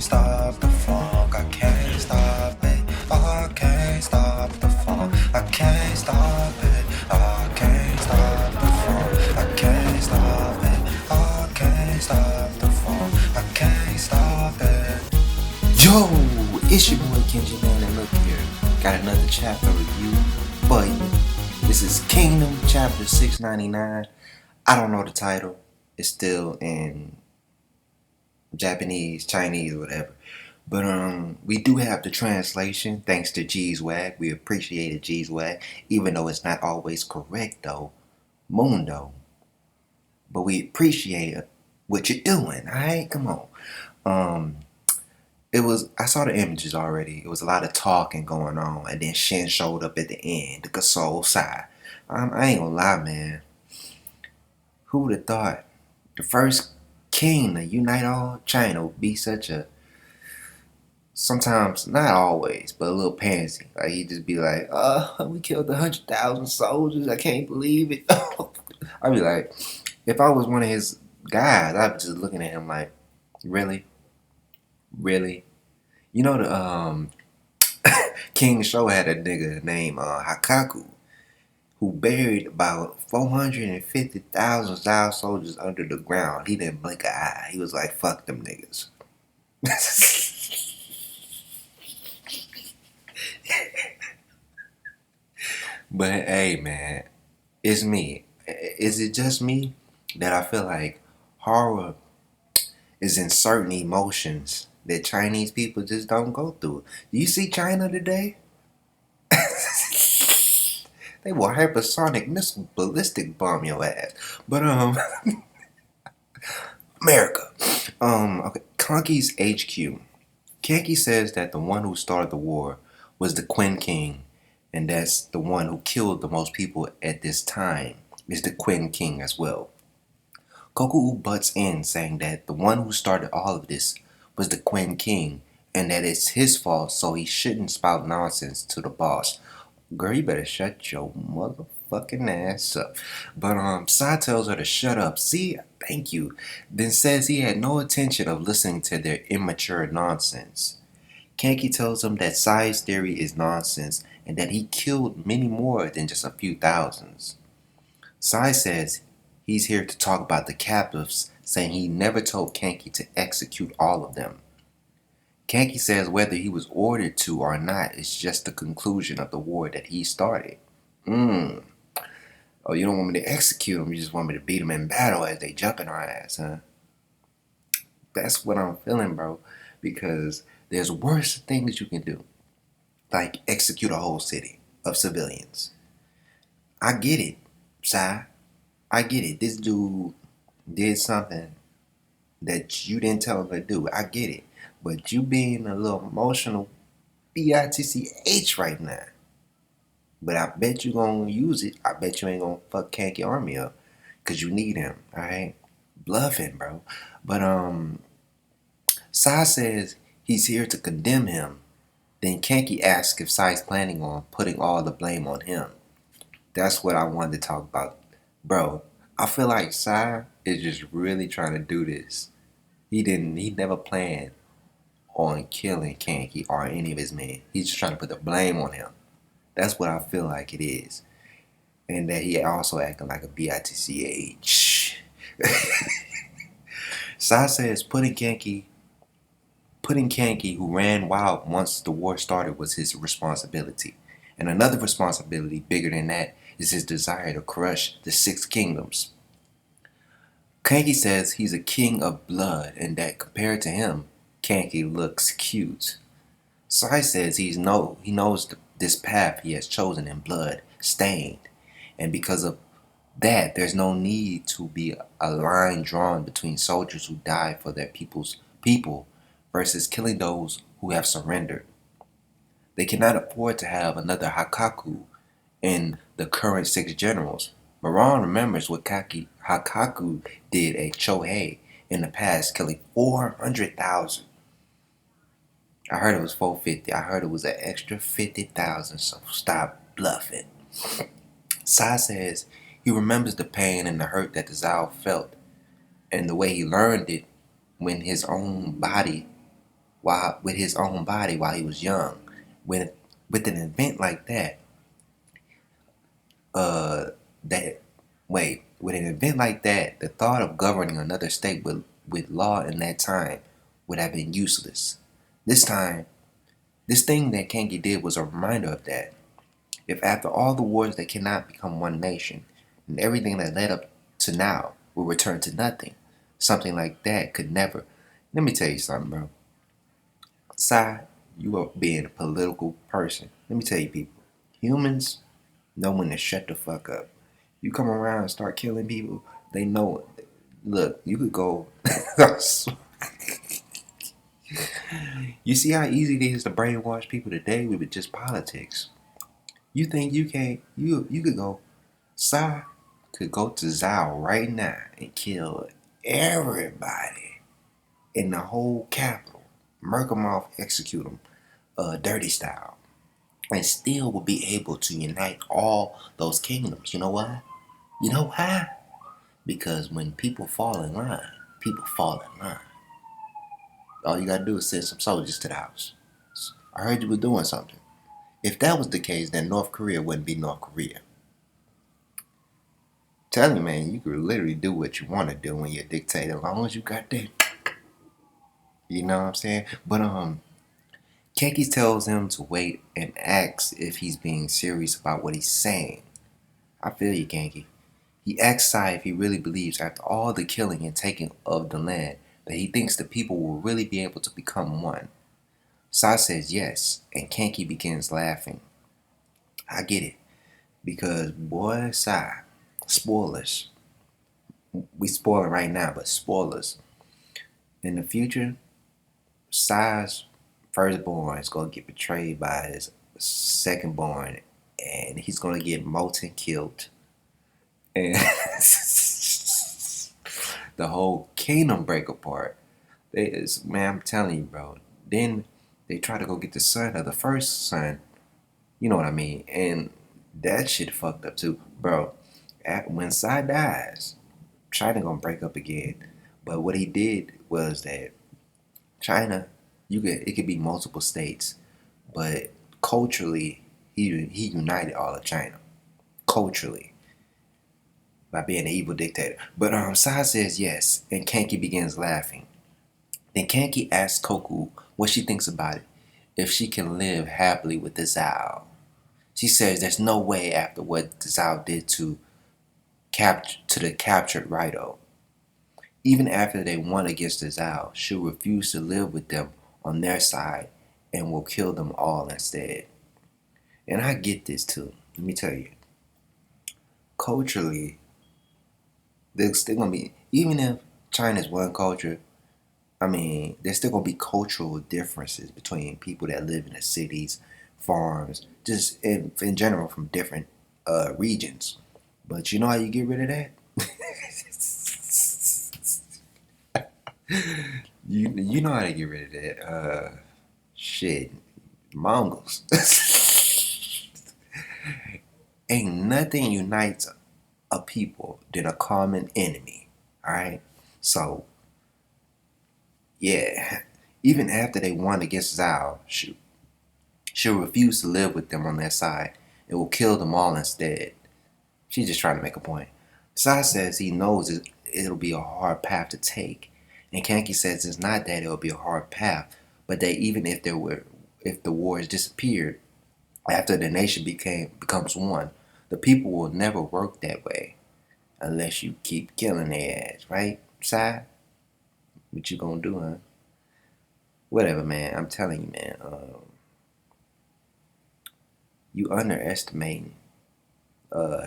stop the funk. I can't stop it. I can't stop the funk. I can't stop it. I can't stop the funk. I can't stop it. I can't stop the funk. I can't stop it. Yo, it's your boy Kenji, man, and look here. Got another chapter review for you. This is Kingdom chapter 699. I don't know the title. It's still in Japanese, Chinese, whatever. But we do have the translation thanks to G's Wag. We appreciate it, G's Wag, even though it's not always correct though, Mundo. But we appreciate what you're doing. Alright, come on. I saw the images already. It was a lot of talking going on, and then Shin showed up at the end, the Gasol side. I ain't gonna lie, man. Who would have thought the first king to unite all China would be such a, sometimes, not always, but a little pansy. Like, he'd just be like, we killed 100,000 soldiers. I can't believe it. I'd be like, if I was one of his guys, I'd be just looking at him like, really? Really? You know, the King Show had a nigga named Hakaku, who buried about 450,000 Zhao soldiers under the ground. He didn't blink an eye. He was like, fuck them niggas. But hey, man, it's me. Is it just me that I feel like horror is in certain emotions that Chinese people just don't go through? Do you see China today? They will hypersonic missile ballistic bomb your ass. But America. Okay, Conky's HQ. Kanky says that the one who started the war was the Qin King, and that's the one who killed the most people at this time is the Qin King as well. Koku butts in, saying that the one who started all of this was the Qin King, and that it's his fault, so he shouldn't spout nonsense to the boss. Girl, you better shut your motherfucking ass up. But Sai tells her to shut up. See, thank you. Then says he had no intention of listening to their immature nonsense. Kanky tells him that Sai's theory is nonsense and that he killed many more than just a few thousands. Sai says he's here to talk about the captives, saying he never told Kanky to execute all of them. Kanky says whether he was ordered to or not is just the conclusion of the war that he started. Oh, you don't want me to execute them, you just want me to beat them in battle as they jump in our ass, huh? That's what I'm feeling, bro, because there's worse things you can do, like execute a whole city of civilians. I get it, Sai. I get it. This dude did something that you didn't tell him to do. I get it. But you being a little emotional bitch right now. But I bet you gonna use it. I bet you ain't gonna fuck Kanky Army up. Cause you need him. Alright? Bluffing, bro. But Sai says he's here to condemn him. Then Kanky asks if Sai's planning on putting all the blame on him. That's what I wanted to talk about. Bro, I feel like Sai is just really trying to do this. He never planned on killing Kanky or any of his men. He's just trying to put the blame on him. That's what I feel like it is. And that he also acting like a bitch. Sai says putting Kanky, who ran wild once the war started, was his responsibility. And another responsibility bigger than that is his desire to crush the 6 kingdoms. Kanky says he's a king of blood and that compared to him, Kanky looks cute. Sai says he knows this path he has chosen in blood stained, and because of that, there's no need to be a line drawn between soldiers who die for their people versus killing those who have surrendered. They cannot afford to have another Hakaku in the current 6 generals. Moran remembers what Hakaku did at Chohei in the past, killing 400,000. I heard it was 450. I heard it was an extra 50,000, so stop bluffing. Sai says he remembers the pain and the hurt that the Zhao felt and the way he learned it when his own body while with his own body while he was young. When with an event like that, uh, that with an event like that, the thought of governing another state with law in that time would have been useless. This time, this thing that Kenji did was a reminder of that. If after all the wars they cannot become one nation, and everything that led up to now will return to nothing, something like that could never. Let me tell you something, bro. Sai, you are being a political person. Let me tell you, people. Humans know when to shut the fuck up. You come around and start killing people, they know it. Look, you could go. You see how easy it is to brainwash people today with just politics. You think you can't? You could go. Sai could go to Zhao right now and kill everybody in the whole capital, murk them off, execute them, dirty style, and still will be able to unite all those kingdoms. You know why? You know why? Because when people fall in line, people fall in line. All you gotta do is send some soldiers to the house. I heard you were doing something. If that was the case, then North Korea wouldn't be North Korea. Tell you, man, you could literally do what you want to do when you're a dictator, as long as you got that. You know what I'm saying? But Kenki tells him to wait and asks if he's being serious about what he's saying. I feel you, Kenki. He asks Sai if he really believes after all the killing and taking of the land that he thinks the people will really be able to become one. Sai says yes, and Kenki begins laughing. I get it, because boy, Sai, spoilers. We spoiling right now, but spoilers. In the future, Sai's firstborn is gonna get betrayed by his secondborn, and he's gonna get molten killed, and the whole kingdom break apart. Man, I'm telling you, bro. Then they try to go get the son of the first son. You know what I mean? And that shit fucked up too, bro. When Sai dies, China gonna break up again. But what he did was that China, it could be multiple states, but culturally he united all of China culturally by being an evil dictator. But Sai says yes, and Kanki begins laughing. Then Kanki asks Koku what she thinks about it, if she can live happily with the Zhao. She says there's no way after what the Zhao did to the captured Rito. Even after they won against the Zhao, she'll refuse to live with them on their side and will kill them all instead. And I get this too. Let me tell you. Culturally, there's still gonna be, even if China's one culture, I mean, there's still gonna be cultural differences between people that live in the cities, farms, just in general from different regions. But you know how you get rid of that? you know how to get rid of that. Shit, Mongols. Ain't nothing unites a people than a common enemy. Alright? So, yeah. Even after they won against Zhao, she'll refuse to live with them on their side and will kill them all instead. She's just trying to make a point. Sai says he knows it'll be a hard path to take. And Kanki says it's not that it'll be a hard path, but that even if the wars disappeared, after the nation becomes one, the people will never work that way unless you keep killing their ass, right, Sai? What you gonna do, huh? Whatever, man. I'm telling you, man. You underestimating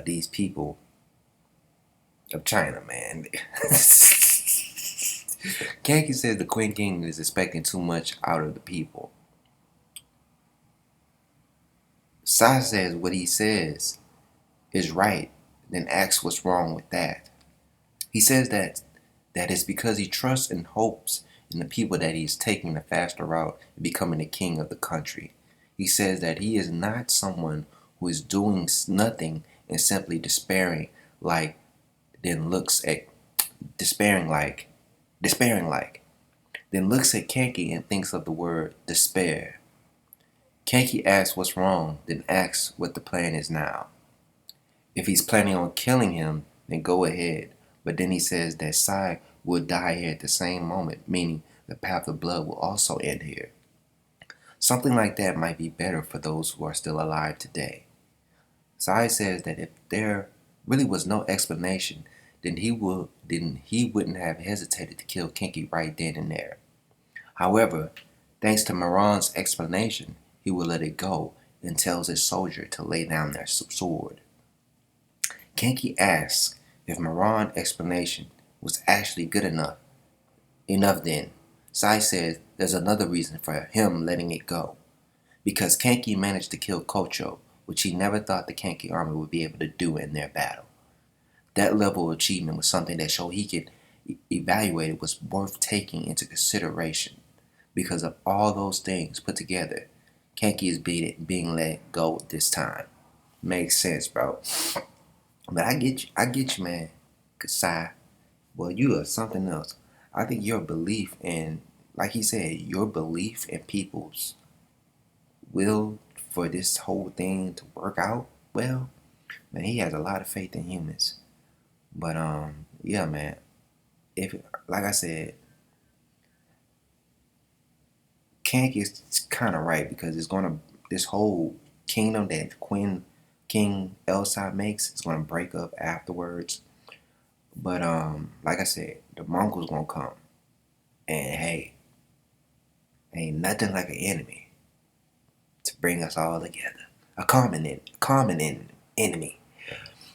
these people of China, man. Kanki says the Queen King is expecting too much out of the people. Sai says what he says is right, then asks what's wrong with that. He says that it's because he trusts and hopes in the people that he is taking the faster route and becoming the king of the country. He says that he is not someone who is doing nothing and simply despairing like. then looks at Kenki and thinks of the word despair. Kenki asks what's wrong, then asks what the plan is now. If he's planning on killing him, then go ahead. But then he says that Sai will die here at the same moment, meaning the path of blood will also end here. Something like that might be better for those who are still alive today. Sai says that if there really was no explanation, then he wouldn't have hesitated to kill Kenki right then and there. However, thanks to Maran's explanation, he will let it go and tells his soldier to lay down their sword. Kenki asks if Maran's explanation was actually good enough. Enough then. Sai says there's another reason for him letting it go. Because Kenki managed to kill Kocho, which he never thought the Kenki army would be able to do in their battle. That level of achievement was something that Shohiken evaluated was worth taking into consideration. Because of all those things put together, Kenki is being let go this time. Makes sense, bro. But I get you, man. Kasai, well, you are something else. I think your belief in, like he said, your belief in people's will for this whole thing to work out well, man, he has a lot of faith in humans. But yeah, man. If like I said, Kank is kind of right because it's gonna this whole kingdom that King Elsai makes is gonna break up afterwards. But like I said, the Mongols gonna come, and hey, ain't nothing like an enemy to bring us all together. A common enemy.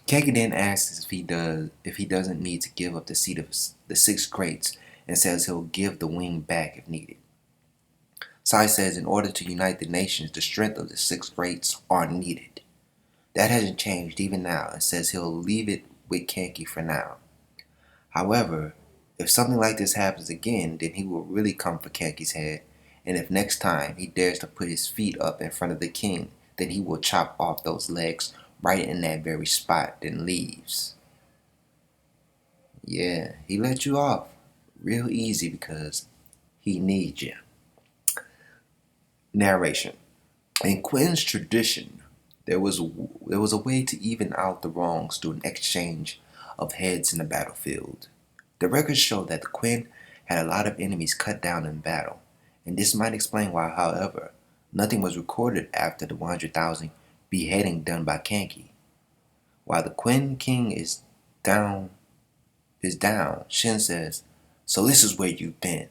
Kagan then asks if he doesn't need to give up the seat of the six greats, and says he'll give the wing back if needed. Sai says in order to unite the nations, the strength of the six greats are needed. That hasn't changed even now, and says he'll leave it with Kanki for now. However, if something like this happens again, then he will really come for Kanki's head, and if next time he dares to put his feet up in front of the king, then he will chop off those legs right in that very spot, then leaves. Yeah, he let you off real easy because he needs you. Narration. In Quinn's tradition, there was a way to even out the wrongs through an exchange of heads in the battlefield. The records show that the Quinn had a lot of enemies cut down in battle, and this might explain why, however, nothing was recorded after the 100,000 beheading done by Kanki. While the Quinn king is down, Shin says, "So this is where you've been,"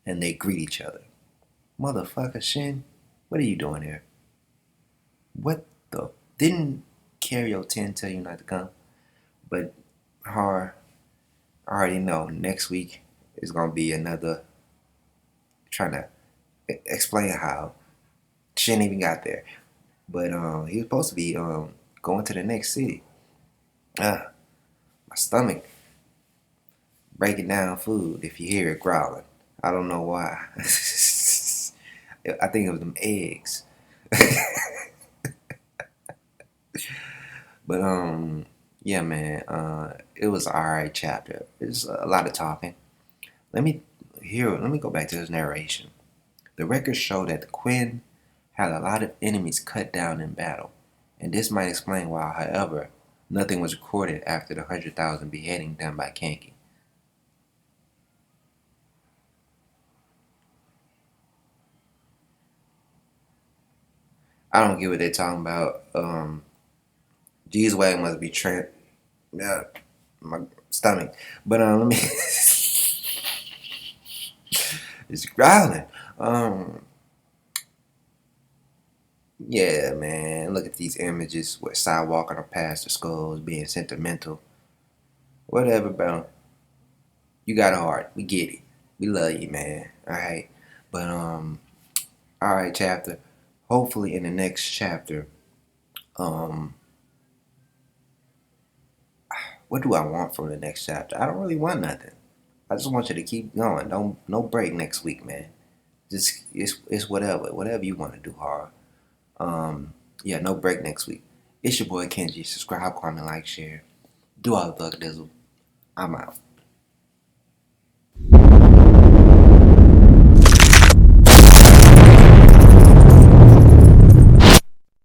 and they greet each other. Motherfucker, Shin, what are you doing here? What the? Didn't Carrio 10 tell you not to come? But I already know next week is going to be another trying to explain how Shin even got there. But he was supposed to be going to the next city. My stomach breaking down food if you hear it growling. I don't know why. I think it was them eggs. But yeah, man, it was an alright chapter. It's a lot of talking. Let me go back to this narration. The records show that the Quinn had a lot of enemies cut down in battle, and this might explain why, however, nothing was recorded after the 100,000 beheading done by Kanki. I don't get what they're talking about. G's way must be my stomach. But let me it's growling. Yeah, man. Look at these images with sidewalk on past the skulls being sentimental. Whatever, bro. You got a heart. We get it. We love you, man. Alright. But alright, chapter. Hopefully in the next chapter, what do I want from the next chapter? I don't really want nothing. I just want you to keep going. No break next week, man. Just it's whatever you want to do, horror. Yeah, no break next week. It's your boy Kenji. Subscribe, comment, like, share. Do all the thug dizzle. I'm out.